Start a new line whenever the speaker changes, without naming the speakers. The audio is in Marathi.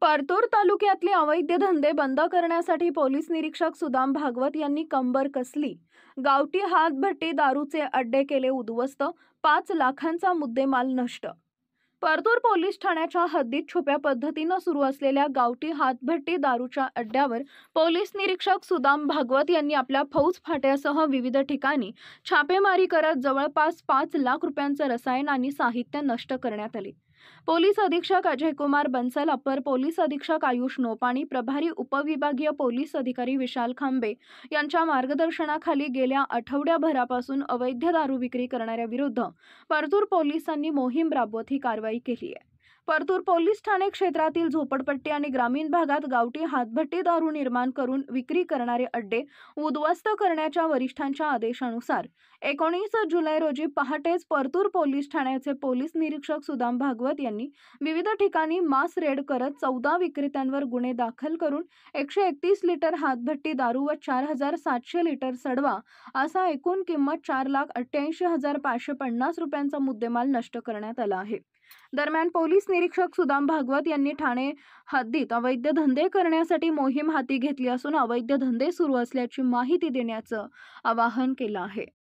परतूर तालुक्यातले अवैध धंदे बंद करण्यासाठी पोलीस निरीक्षक सुदाम भागवत यांनी कंबर कसली. गावठी हातभट्टी दारूचे अड्डे केले उद्ध्वस्त, 5 लाखांचा मुद्देमाल नष्ट. परतूर पोलीस ठाण्याच्या हद्दीत छुप्या पद्धतीनं सुरू असलेल्या गावठी हातभट्टी दारूच्या अड्ड्यावर पोलीस निरीक्षक सुदाम भागवत यांनी आपल्या फौज फाट्यासह विविध ठिकाणी छापेमारी करत जवळपास 5 लाख रुपयांचं रसायन आणि साहित्य नष्ट करण्यात आले. पोलीस अधीक्षक अजय कुमार बंसल, अपर पोलीस अधीक्षक आयुष नोपाणी, प्रभारी उपविभागीय पोलीस अधिकारी विशाल खांबे यांच्या मार्गदर्शनाखाली गेल्या आठवड्याभरापासून अवैध दारू विक्री करणाऱ्या विरुद्ध परतूर पोलिसांनी मोहीम राबवत ही कारवाई केली आहे. परतूर पोलीस ठाणे क्षेत्रातील झोपडपट्टी आणि ग्रामीण भागात गावठी हातभट्टी दारू निर्माण करून विक्री करणारे अड्डे उद्ध्वस्त करण्याच्या वरिष्ठांच्या आदेशानुसार 19 जुलै रोजी पहाटेच परतूर पोलीस ठाण्याचे पोलीस निरीक्षक सुदाम भागवत यांनी विविध ठिकाणी मास रेड करत 14 विक्रेत्यांवर गुन्हे दाखल करून 131 लिटर हातभट्टी दारू व 4700 लिटर सडवा असा एकूण किंमत 4,88,550 रुपयांचा मुद्देमाल नष्ट करण्यात आला आहे. दरम्यान पोलीस निरीक्षक सुदाम भागवत यांनी ठाणे हद्दीत अवैध धंदे करण्यासाठी मोहीम हाती घेतली असून अवैध धंदे सुरू असल्याची माहिती देण्याचं आवाहन केलं आहे.